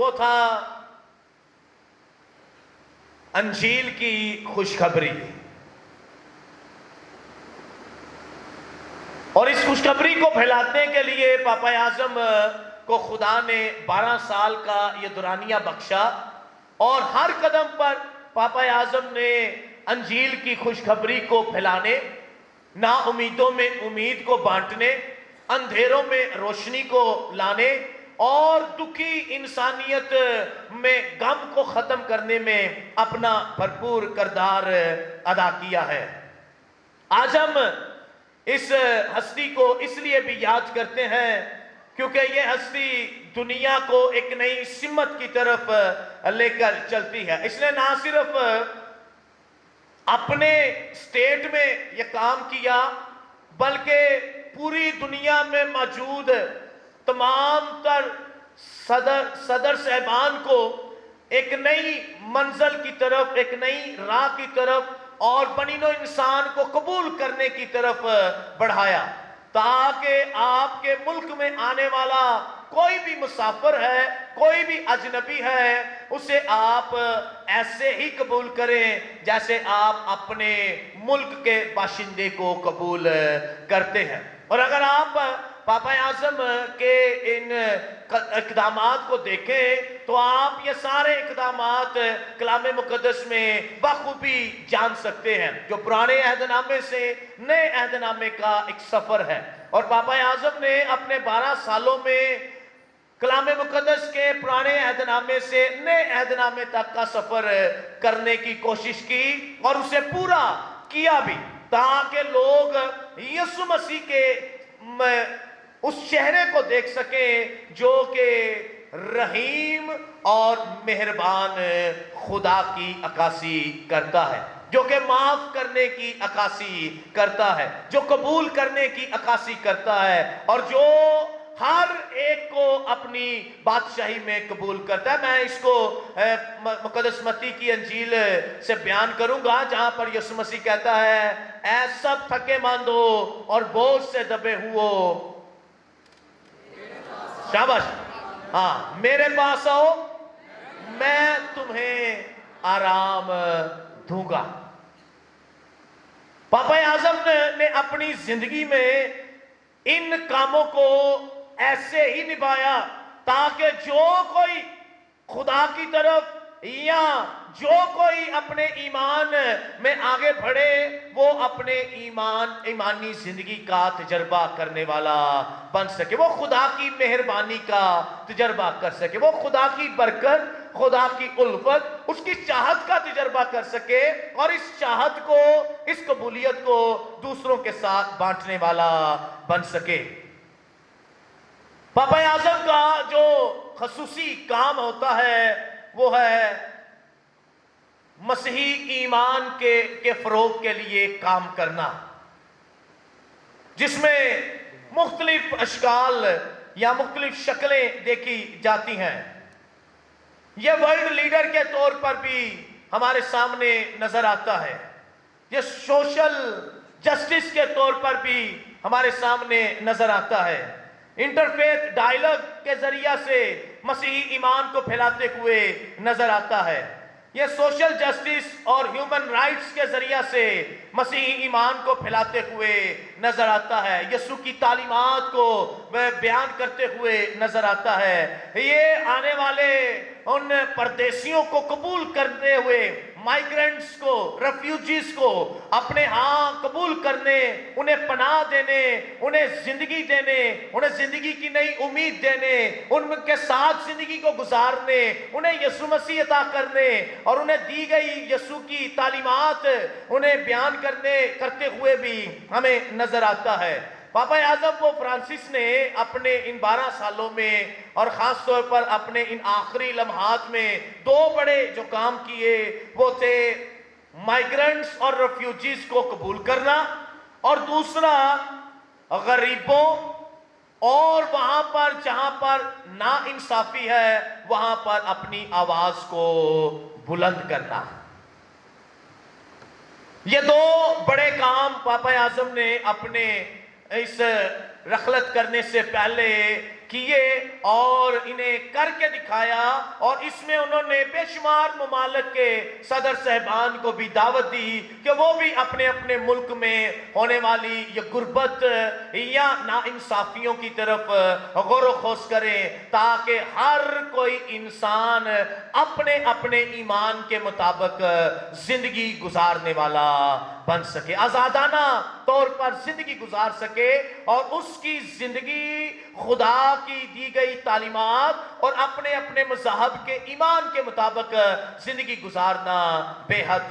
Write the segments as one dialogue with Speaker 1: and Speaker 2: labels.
Speaker 1: वो था अंजील की खुशखबरी। और इस खुशखबरी को फैलाने के लिए पापा आजम को खुदा ने 12 साल का ये दुरानिया बख्शा और हर कदम पर पापा आजम ने अंजील की खुशखबरी को फैलाने, ना उम्मीदों में उम्मीद को बांटने, अंधेरों में रोशनी को लाने और दुखी इंसानियत में गम को खत्म करने में अपना भरपूर किरदार अदा किया है। आज हम इस हस्ती को इसलिए भी याद करते हैं क्योंकि यह हस्ती दुनिया को एक नई सिमत की तरफ लेकर चलती है। इसने ना सिर्फ अपने स्टेट में यह काम किया बल्कि पूरी दुनिया में मौजूद तमाम तर सदर साहबान को एक नई मंजिल की तरफ, एक नई राह की तरफ और बनीनो इंसान को कबूल करने की तरफ बढ़ाया, ताकि आपके मुल्क में आने वाला कोई भी मुसाफिर है, कोई भी अजनबी है, उसे आप ऐसे ही कबूल करें जैसे आप अपने मुल्क के बाशिंदे को कबूल करते हैं। और अगर आप पापा आजम के इन इक़दामात को देखें तो आप ये सारे इक़दामात कलाम मुक़द्दस में बखूबी जान सकते हैं, जो पुराने अहदनामे से नए अहदनामे का एक सफ़र है। और पापा आजम ने अपने 12 सालों में कलाम मुक़द्दस के पुराने अहदनामे से नए अहदनामे तक का सफ़र करने की कोशिश की और उसे पूरा किया भी, ताकि लोग यीशु मसीह के उस चेहरे को देख सके जो कि रहीम और मेहरबान खुदा की अक्कासी करता है, जो कि माफ करने की अक्कासी करता है, जो कबूल करने की अक्कासी करता है और जो हर एक को अपनी बादशाही में कबूल करता है। मैं इसको मुक़द्दस मत्ती की अंजील से बयान करूंगा, जहां पर यीशु मसीह कहता है, ऐ सब थके मांदो और बोझ से दबे हुओ, शाबाश, हाँ, मेरे पास आओ, मैं तुम्हें आराम दूंगा। पापा आजम ने अपनी जिंदगी में इन कामों को ऐसे ही निभाया ताकि जो कोई खुदा की तरफ या जो कोई अपने ईमान में आगे बढ़े वो अपने ईमानी जिंदगी का तजर्बा करने वाला बन सके, वो खुदा की मेहरबानी का तजर्बा कर सके, वो खुदा की बरकत, खुदा की उल्फत, उसकी चाहत का तजर्बा कर सके और इस चाहत को, इस कबूलियत को दूसरों के साथ बांटने वाला बन सके। पापा आजम का जो खसूसी काम होता है वो है मसीही ईमान के फरोग के लिए काम करना, जिसमें मुख्तलिफ अशकाल या मुख्तलिफ शक्लें देखी जाती हैं। यह वर्ल्ड लीडर के तौर पर भी हमारे सामने नजर आता है, यह सोशल जस्टिस के तौर पर भी हमारे सामने नजर आता है, इंटरफेथ डायलॉग के जरिया से मसीही ईमान को फैलाते हुए नजर आता है, यह सोशल जस्टिस और ह्यूमन राइट्स के जरिया से मसीही ईमान को फैलाते हुए नजर आता है, यीशु की तालीमात को वह बयान करते हुए नजर आता है, ये आने वाले उन परदेशियों को कबूल करते हुए, माइग्रेंट्स को, रेफ्यूजीज को अपने यहाँ कबूल करने, उन्हें पनाह देने, उन्हें जिंदगी देने, उन्हें जिंदगी की नई उम्मीद देने, उनके साथ जिंदगी को गुजारने, उन्हें यीशु मसीह अता करने और उन्हें दी गई यीशु की तालीमात उन्हें बयान करते हुए भी हमें नजर आता है। पापा आजम वो फ्रांसिस ने अपने इन 12 सालों में और ख़ास तौर पर अपने इन आखिरी लम्हात में दो बड़े जो काम किए वो थे माइग्रेंट्स और रेफ्यूजीज को कबूल करना और दूसरा गरीबों और वहां पर जहां पर नाइंसाफी है वहां पर अपनी आवाज को बुलंद करना। ये दो बड़े काम पापा आजम ने अपने इस रखलत करने से पहले किए और इन्हें करके दिखाया, और इसमें उन्होंने बेशुमार ममालिक के सदर साहबान को भी दावत दी कि वो भी अपने अपने मुल्क में होने वाली ये गुर्बत या नाइंसाफियों की तरफ गौर खोस करें, ताकि हर कोई इंसान अपने अपने ईमान के मुताबिक जिंदगी गुजारने वाला बन सके, आजादाना तौर पर जिंदगी गुजार सके, और उसकी जिंदगी खुदा की दी गई तालीमात और अपने अपने मज़हब के ईमान के मुताबिक जिंदगी गुजारना बेहद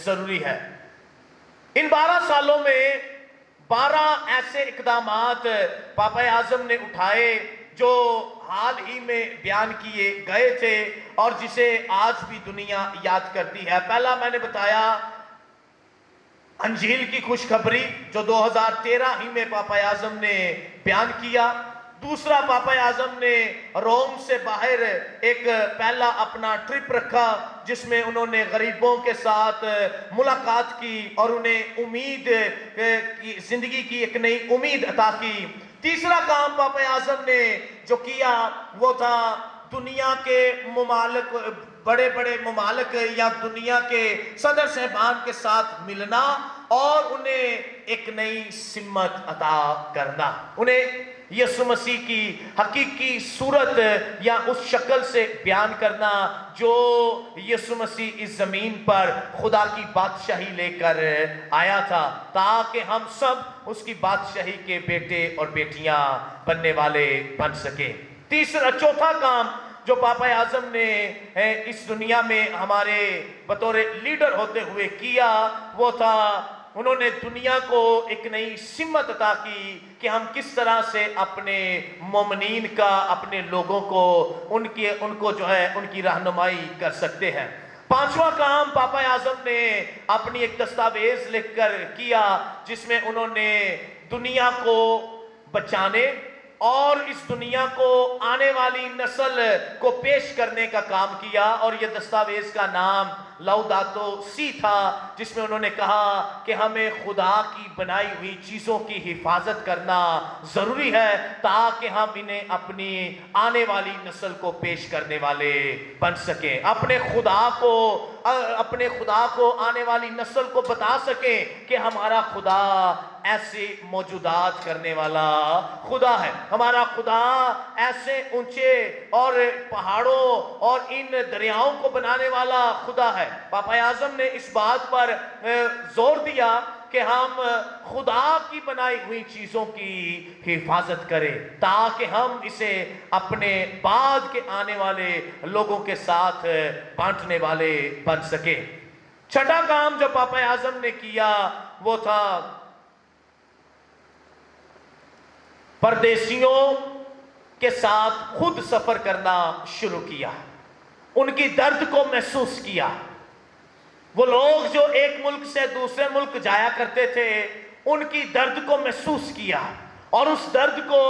Speaker 1: जरूरी है। इन 12 सालों में 12 ऐसे इकदामात पापा आजम ने उठाए जो हाल ही में बयान किए गए थे और जिसे आज भी दुनिया याद करती है। पहला मैंने बताया अंजील की खुशखबरी जो 2013 ही में पापा आजम ने बयान किया। दूसरा, पापा आजम ने रोम से बाहर एक पहला अपना ट्रिप रखा जिसमें उन्होंने गरीबों के साथ मुलाकात की और उन्हें उम्मीद की जिंदगी की एक नई उम्मीद अता की। तीसरा काम पापा आजम ने जो किया वो था दुनिया के मुमालिक, बड़े बड़े मुमालिक या दुनिया के सदर साहबान के साथ मिलना और उन्हें एक नई सिम्मत अता करना, उन्हें यीशु मसीह की हकीकी सूरत या उस शक्ल से बयान करना जो यीशु मसीह इस जमीन पर खुदा की बादशाही लेकर आया था, ताकि हम सब उसकी बादशाही के बेटे और बेटियां बनने वाले बन सके। चौथा काम जो पापा आजम ने इस दुनिया में हमारे बतौर लीडर होते हुए किया वो था उन्होंने दुनिया को एक नई सिम्मत अता की कि हम किस तरह से अपने मोमिनीन का, अपने लोगों को उनको जो है उनकी रहनुमाई कर सकते हैं। पांचवा काम पापा आजम ने अपनी एक दस्तावेज लिखकर किया जिसमें उन्होंने दुनिया को बचाने और इस दुनिया को आने वाली नस्ल को पेश करने का काम किया, और यह दस्तावेज का नाम लौदातो सी था, जिसमें उन्होंने कहा कि हमें खुदा की बनाई हुई चीज़ों की हिफाजत करना ज़रूरी है ताकि हम इन्हें अपनी आने वाली नस्ल को पेश करने वाले बन सकें, अपने खुदा को आने वाली नस्ल को बता सकें कि हमारा खुदा ऐसे मौजूदात करने वाला खुदा है, हमारा खुदा ऐसे ऊंचे और पहाड़ों और इन दरियाओं को बनाने वाला खुदा है। पापा आजम ने इस बात पर जोर दिया कि हम खुदा की बनाई हुई चीजों की हिफाजत करें ताकि हम इसे अपने बाद के आने वाले लोगों के साथ बांटने वाले बन सके। छठा काम जो पापा आजम ने किया वो था परदेशियों के साथ खुद सफर करना शुरू किया, उनकी दर्द को महसूस किया। वो लोग जो एक मुल्क से दूसरे मुल्क जाया करते थे उनकी दर्द को महसूस किया और उस दर्द को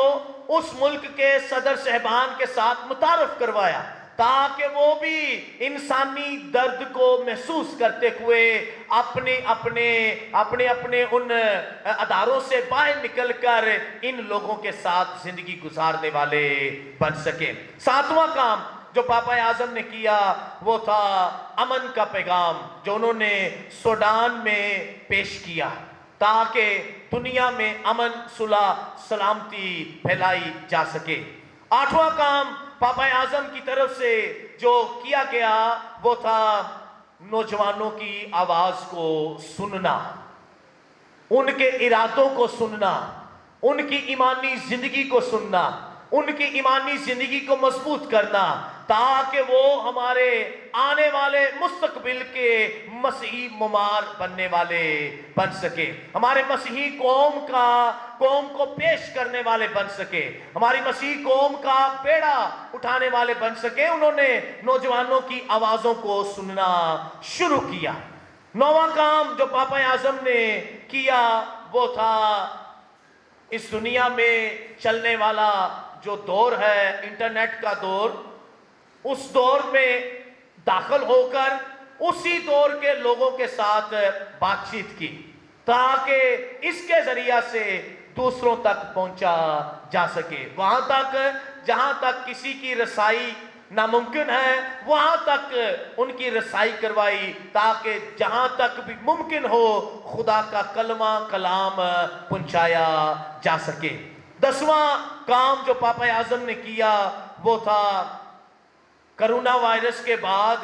Speaker 1: उस मुल्क के सदर साहबान के साथ मुतारफ करवाया ताकि वो भी इंसानी दर्द को महसूस करते हुए अपने अपने उन अदारों से बाहर निकलकर इन लोगों के साथ जिंदगी गुजारने वाले बन सके। सातवां काम जो पापा आजम ने किया वो था अमन का पैगाम जो उन्होंने सूडान में पेश किया ताकि दुनिया में अमन, सुलह, सलामती फैलाई जा सके। आठवां काम पापा आजम की तरफ से जो किया गया वो था नौजवानों की आवाज को सुनना, उनके इरादों को सुनना, उनकी ईमानी जिंदगी को सुनना, उनकी ईमानी जिंदगी को मजबूत करना ताकि वो हमारे आने वाले मुस्तकबिल के मसीही मुमार बनने वाले बन सके, हमारे मसीही कौम को पेश करने वाले बन सके, हमारी मसीही कौम का बेड़ा उठाने वाले बन सके। उन्होंने नौजवानों की आवाज़ों को सुनना शुरू किया। नौवां काम जो पापा आजम ने किया वो था इस दुनिया में चलने वाला जो दौर है इंटरनेट का दौर, उस दौर में दाखिल होकर उसी दौर के लोगों के साथ बातचीत की ताकि इसके जरिया से दूसरों तक पहुंचा जा सके। वहां तक जहां तक किसी की रसाई नामुमकिन है वहां तक उनकी रसाई करवाई, ताकि जहां तक भी मुमकिन हो खुदा का कलमा कलाम पहुंचाया जा सके। 10वां काम जो पापा आजम ने किया वो था कोरोना वायरस के बाद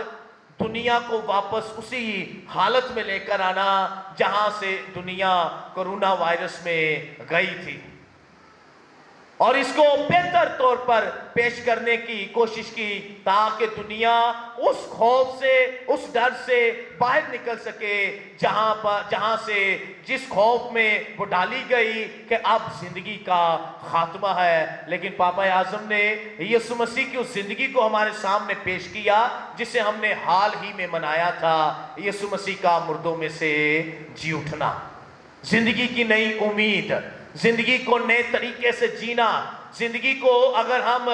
Speaker 1: दुनिया को वापस उसी हालत में लेकर आना जहां से दुनिया कोरोना वायरस में गई थी, और इसको बेहतर तौर पर पेश करने की कोशिश की ताकि दुनिया उस खौफ से, उस डर से बाहर निकल सके जहां से जिस खौफ में वो डाली गई कि अब जिंदगी का खात्मा है। लेकिन पापा आजम ने यीशु मसीह की उस जिंदगी को हमारे सामने पेश किया जिसे हमने हाल ही में मनाया था, यीशु मसीह का मुर्दों में से जी उठना, जिंदगी की नई उम्मीद, जिंदगी को नए तरीके से जीना। जिंदगी को अगर हम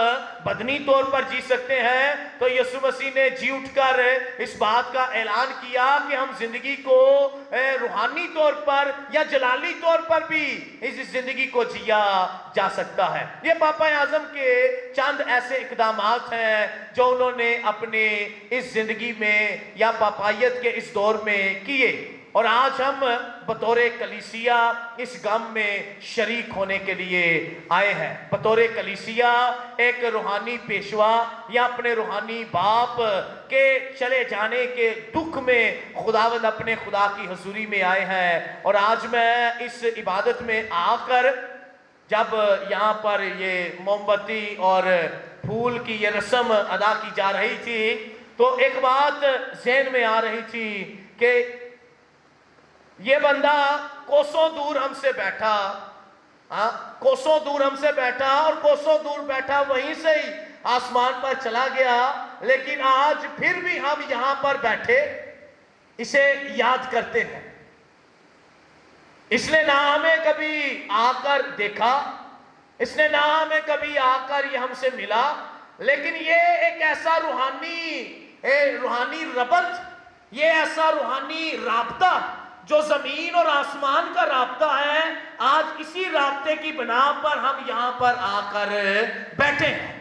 Speaker 1: बदनी तौर पर जी सकते हैं तो यीशु मसीह ने जी उठकर इस बात का ऐलान किया कि हम जिंदगी को रूहानी तौर पर या जलाली तौर पर भी इस जिंदगी को जिया जा सकता है। ये पापा आजम के चंद ऐसे इकदामात हैं जो उन्होंने अपने इस जिंदगी में या पापायत के इस दौर में किए, और आज हम बतौर कलीसिया इस गम में शरीक होने के लिए आए हैं। बतौर कलीसिया एक रूहानी पेशवा या अपने रूहानी बाप के चले जाने के दुख में खुदावंद अपने खुदा की हजूरी में आए हैं। और आज मैं इस इबादत में आकर जब यहाँ पर ये मोमबत्ती और फूल की ये रस्म अदा की जा रही थी तो एक बात ज़हन में आ रही थी कि ये बंदा कोसों दूर हमसे बैठा, कोसों दूर हमसे बैठा और कोसों दूर बैठा वहीं से ही आसमान पर चला गया, लेकिन आज फिर भी हम यहां पर बैठे इसे याद करते हैं। इसने ना हमें कभी आकर देखा, इसने ना हमें कभी आकर ये हमसे मिला, लेकिन ये एक ऐसा रूहानी रबत, ये ऐसा रूहानी राब्ता जो जमीन और आसमान का राब्ता है, आज इसी राब्ते की बिना पर हम यहां पर आकर बैठे हैं।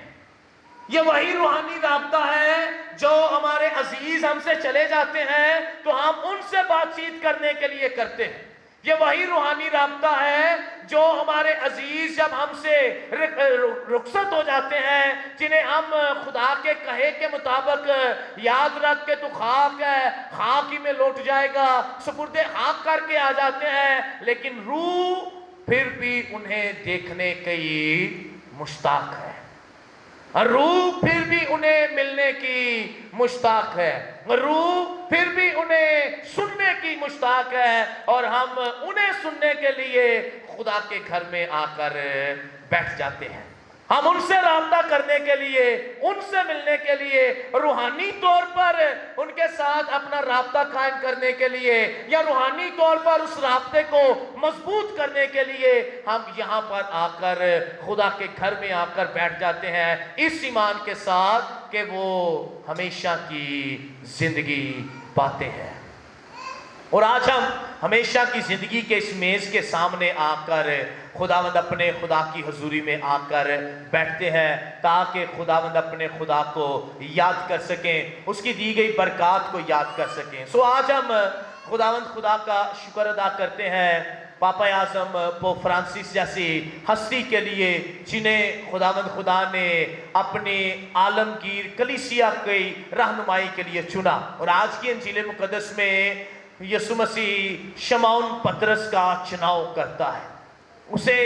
Speaker 1: ये वही रूहानी राब्ता है जो हमारे अजीज हमसे चले जाते हैं तो हम उनसे बातचीत करने के लिए करते हैं। ये वही रूहानी राब्ता है जो हमारे अजीज जब हमसे रुखसत हो जाते हैं, जिन्हें हम खुदा के कहे के मुताबिक याद रख के तू खाक है, खाक ही में लौट जाएगा, सुपुर्दे खाक करके आ जाते हैं, लेकिन रूह फिर भी उन्हें देखने की मुश्ताक है, रूह फिर भी उन्हें मिलने की मुश्ताक है, रूह फिर भी उन्हें सुनने की मुश्ताक है, और हम उन्हें सुनने के लिए खुदा के घर में आकर बैठ जाते हैं। हम उनसे राब्ता करने के लिए, उनसे मिलने के लिए, रूहानी तौर पर उनके साथ अपना राब्ता कायम करने के लिए या रूहानी तौर पर उस राब्ते को मजबूत करने के लिए हम यहाँ पर आकर खुदा के घर में आकर बैठ जाते हैं, इस ईमान के साथ कि वो हमेशा की जिंदगी पाते हैं। और आज हम हमेशा की जिंदगी के इस मेज के सामने आकर खुदावंद अपने खुदा की हजूरी में आकर बैठते हैं ताकि खुदावंद अपने खुदा को याद कर सकें, उसकी दी गई बरकत को याद कर सकें। सो आज हम खुदावंद खुदा का शुक्र अदा करते हैं पापा आजम पोप फ्रांसिस जैसी हस्ती के लिए, जिन्हें खुदावंद खुदा ने अपने आलमगीर कलीसिया की रहनुमाई के लिए चुना। और आज की इंजील मुकद्दस में यीशु मसीह शमौन पतरस का चुनाव करता है, उसे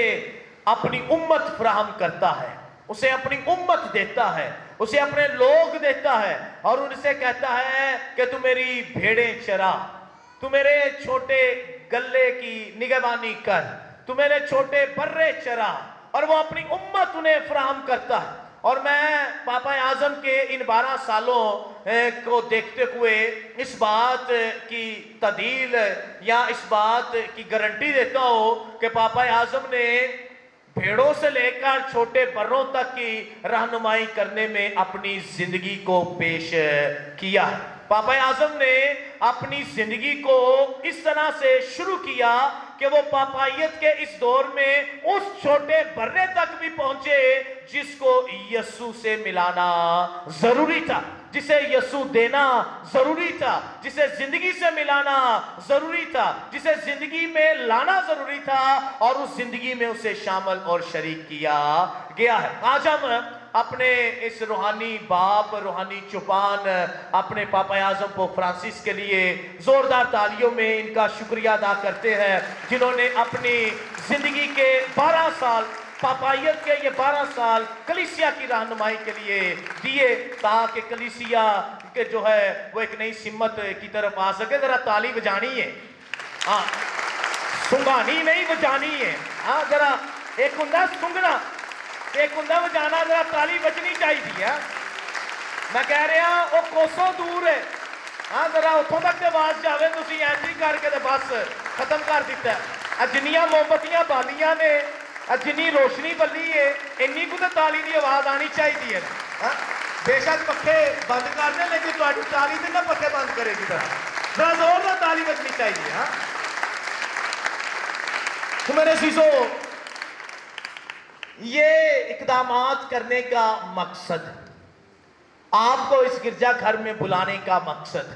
Speaker 1: अपनी उम्मत फराहम करता है, उसे अपनी उम्मत देता है, उसे अपने लोग देता है और उनसे कहता है कि तू मेरी भेड़ें चरा, तू मेरे छोटे गल्ले की निगहबानी कर, तू मेरे छोटे बर्रे चरा, और वो अपनी उम्मत उन्हें फराहम करता है। और मैं पापा आजम के इन 12 सालों को देखते हुए इस बात की तदील या इस बात की गारंटी देता हूँ कि पापा आजम ने भेड़ों से लेकर छोटे बर्रों तक की रहनुमाई करने में अपनी जिंदगी को पेश किया है। पापा आजम ने अपनी जिंदगी को इस तरह से शुरू किया कि वो पापायत के इस दौर में उस छोटे बर्रे तक भी पहुंचे जिसको यीशु से मिलाना जरूरी था, जिसे यीशु देना जरूरी था, जिसे जिंदगी से मिलाना जरूरी था, जिसे जिंदगी में लाना जरूरी था और उस जिंदगी में उसे शामिल और शरीक किया गया है। आज हम अपने इस रूहानी बाप, रूहानी चौपान, अपने पापा आजम पोप फ्रांसिस के लिए जोरदार तालियों में इनका शुक्रिया अदा करते हैं, जिन्होंने अपनी जिंदगी के 12 साल, पापायत के ये 12 साल कलीसिया की रहनुमाई के लिए दिए, ताकि कलीसिया के जो है वो एक नई सिमत की तरफ आ सके। जरा ताली बजानी है, हाँ, सुंगानी नहीं बजानी है। हाँ, जरा एक हुंदा सुंगना, एक हुंदा बजाना, जरा ताली बजनी चाहिए। मैं कह रहा वो कोसों दूर है। हाँ, जरा उतों तक आवाज जाए, तुम ऐसी करके बस खत्म कर दिता है। जिन्नियां मोमबत्तियां बालियां ने, जिन्नी रोशनी बली है, इन्नी को तो ताली की आवाज आनी चाहिए है। हाँ? बेशक पखे बंद कर दे, लेकिन तुम्हारी ताली से ना पखे बंद करेगी। जरा जोरदार ताली बजनी चाहिए। हाँ, तो मेरे शीशो, ये इकदामात करने का मकसद, आपको इस गिरजा घर में बुलाने का मकसद,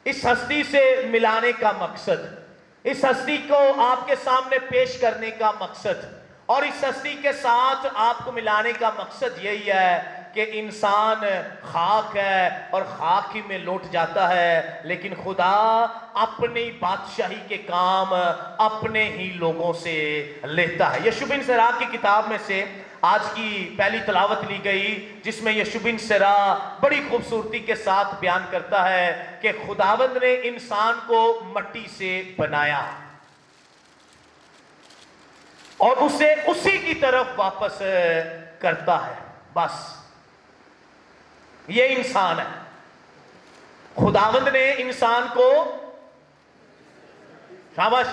Speaker 1: इस हस्ती से मिलाने का मकसद, इस हस्ती को आपके सामने पेश करने का मकसद और इस हस्ती के साथ आपको मिलाने का मकसद यही है कि इंसान खाक है और खाक ही में लौट जाता है, लेकिन खुदा अपनी बादशाही के काम अपने ही लोगों से लेता है। यशूዕ बिन सिरा की किताब में से आज की पहली तलावत ली गई, जिसमें यशूዕ बिन सिरा बड़ी खूबसूरती के साथ बयान करता है कि खुदावंद ने इंसान को मट्टी से बनाया और उसे उसी की तरफ वापस करता है। बस ये इंसान है। खुदावंद ने इंसान को, शाबाश,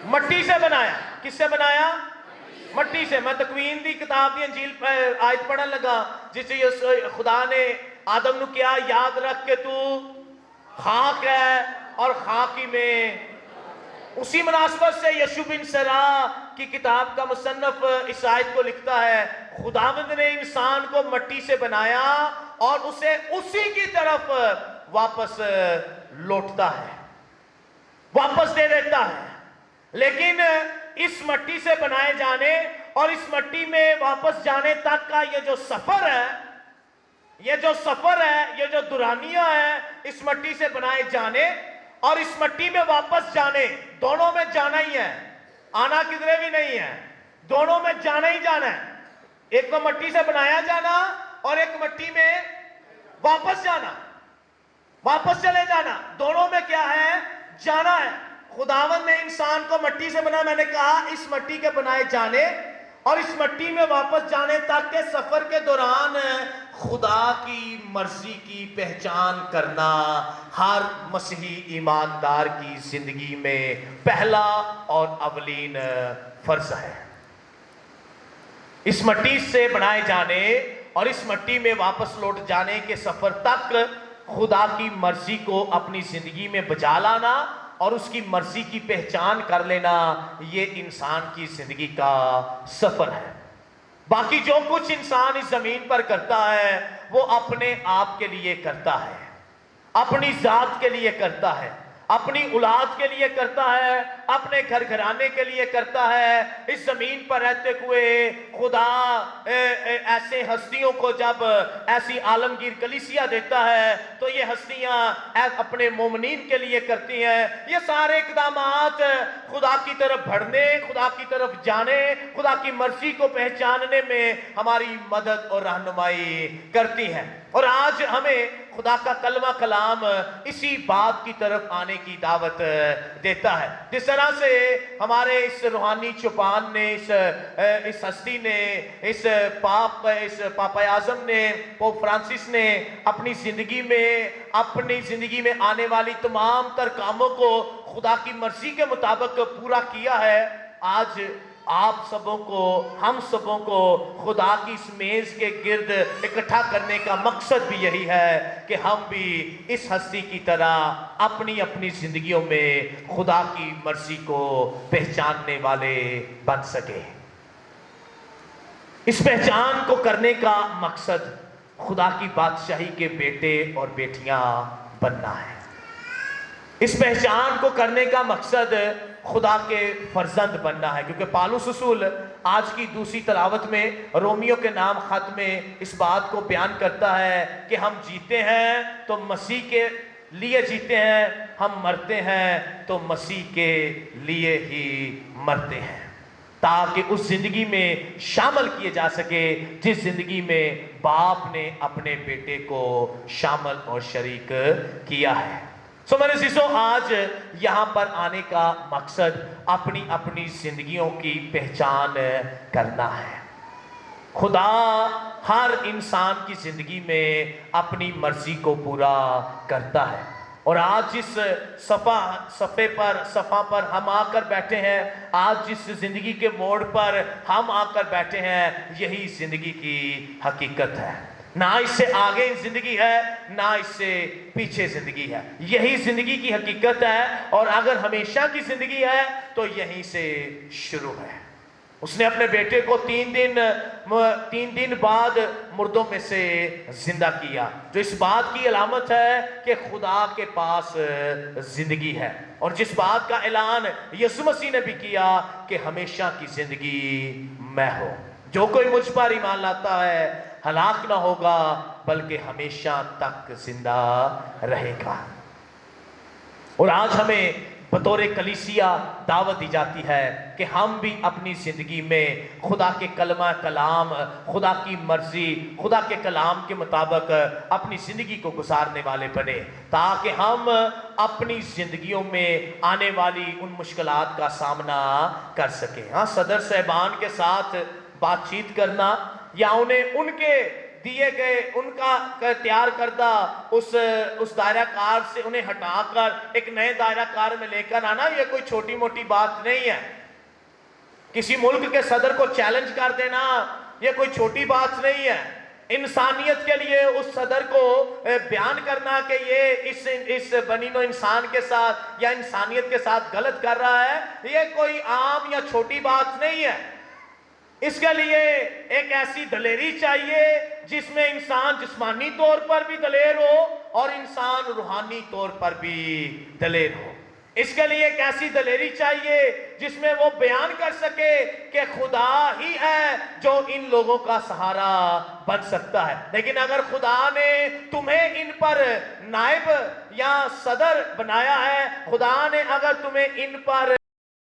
Speaker 1: मट्टी से बनाया। किससे बनाया? मट्टी से। मैं तकवीन दी किताब की अंजील आयत पढ़न लगा, जिसे खुदा ने आदम को क्या याद रख के तू खाक है और खाकी में। उसी मुनासबत से यशूዕ बिन सिरा की किताब का मुसन्नफ इस आयत को लिखता है, खुदावंद ने इंसान को मट्टी से बनाया और उसे उसी की तरफ वापस लौटता है, वापस दे देता है। लेकिन इस मट्टी से बनाए जाने और इस मट्टी में वापस जाने तक का ये जो सफर है, ये जो सफर है, ये जो दुरानिया है, इस मट्टी से बनाए जाने और इस मट्टी में वापस जाने, दोनों में जाना ही है, आना किधरे भी नहीं है, दोनों में जाना ही जाना है। एक तो मट्टी से बनाया जाना और एक मट्टी में वापस जाना, वापस चले जाना, दोनों में क्या है? जाना है। खुदावंद ने इंसान को मट्टी से बनाया, मैंने कहा इस मट्टी के बनाए जाने और इस मट्टी में वापस जाने तक के सफर के दौरान खुदा की मर्जी की पहचान करना हर मसीही ईमानदार की जिंदगी में पहला और अवलीन फर्ज है। इस मट्टी से बनाए जाने और इस मट्टी में वापस लौट जाने के सफर तक खुदा की मर्जी को अपनी जिंदगी में बजा लाना और उसकी मर्जी की पहचान कर लेना, ये इंसान की जिंदगी का सफर है। बाकी जो कुछ इंसान इस जमीन पर करता है वो अपने आप के लिए करता है, अपनी जात के लिए करता है, अपनी औलाद के लिए करता है, अपने घर घराने के लिए करता है। इस जमीन पर रहते हुए खुदा ऐसे हस्तियों को जब ऐसी आलमगीर कलीसिया देता है तो ये हस्तियां अपने मोमिनीन के लिए करती हैं। ये सारे इकदामात खुदा की तरफ बढ़ने, खुदा की तरफ जाने, खुदा की मर्जी को पहचानने में हमारी मदद और रहनुमाई करती हैं। और आज हमें खुदा का कलमा कलाम इसी बात की तरफ आने की दावत देता है। जिस तरह से हमारे इस रूहानी चौपान ने, इस हस्ती ने, इस पापा आजम ने, पोप फ्रांसिस ने अपनी जिंदगी में आने वाली तमाम तर कामों को खुदा की मर्जी के मुताबिक पूरा किया है। आज आप सबों को, हम सबों को खुदा की इस मेज के गिर्द इकट्ठा करने का मकसद भी यही है कि हम भी इस हस्ती की तरह अपनी अपनी जिंदगियों में खुदा की मर्जी को पहचानने वाले बन सके। इस पहचान को करने का मकसद खुदा की बादशाही के बेटे और बेटियां बनना है। इस पहचान को करने का मकसद खुदा के फर्जंद बनना है, क्योंकि पौलुस रसूल आज की दूसरी तलावत में रोमियो के नाम खत में इस बात को बयान करता है कि हम जीते हैं तो मसीह के लिए जीते हैं, हम मरते हैं तो मसीह के लिए ही मरते हैं, ताकि उस जिंदगी में शामिल किए जा सके जिस जिंदगी में बाप ने अपने बेटे को शामिल और शरीक किया है। सो मेरे शिष्यों, आज यहां पर आने का मकसद अपनी अपनी जिंदगियों की पहचान करना है। खुदा हर इंसान की जिंदगी में अपनी मर्जी को पूरा करता है, और आज जिस सफा पर हम आकर बैठे हैं, आज जिस जिंदगी के मोड़ पर हम आकर बैठे हैं, यही जिंदगी की हकीकत है। ना इससे आगे जिंदगी है, ना इससे पीछे जिंदगी है, यही जिंदगी की हकीकत है। और अगर हमेशा की जिंदगी है तो यहीं से शुरू है। उसने अपने बेटे को 3 दिन बाद मुर्दों में से जिंदा किया, जो इस बात की अलामत है कि खुदा के पास जिंदगी है, और जिस बात का ऐलान यीशु मसीह ने भी किया कि हमेशा की जिंदगी मैं हूं, जो कोई मुझ पर ईमान लाता है हलाक ना होगा बल्कि हमेशा तक जिंदा रहेगा। और आज हमें बतौर कलीसिया दावत दी जाती है कि हम भी अपनी जिंदगी में खुदा के कलमा कलाम, खुदा की मर्जी, खुदा के कलाम के मुताबिक अपनी जिंदगी को गुजारने वाले बने, ताकि हम अपनी जिंदगियों में आने वाली उन मुश्किलात का सामना कर सकें। हाँ, सदर साहबान के साथ बातचीत करना या उन्हें उनके दिए गए, उनका तैयार करदा उस दायरा कार से उन्हें हटाकर एक नए दायरा कार में लेकर आना, यह कोई छोटी मोटी बात नहीं है। किसी मुल्क के सदर को चैलेंज कर देना यह कोई छोटी बात नहीं है। इंसानियत के लिए उस सदर को बयान करना कि ये इस बनीनो इंसान के साथ या इंसानियत के साथ गलत कर रहा है, यह कोई आम या छोटी बात नहीं है। इसके लिए एक ऐसी दलेरी चाहिए जिसमें इंसान जिस्मानी तौर पर भी दलेर हो और इंसान रूहानी तौर पर भी दलेर हो। इसके लिए एक ऐसी दलेरी चाहिए जिसमें वो बयान कर सके कि खुदा ही है जो इन लोगों का सहारा बन सकता है। लेकिन अगर खुदा ने तुम्हें इन पर नायब या सदर बनाया है, खुदा ने अगर तुम्हें इन पर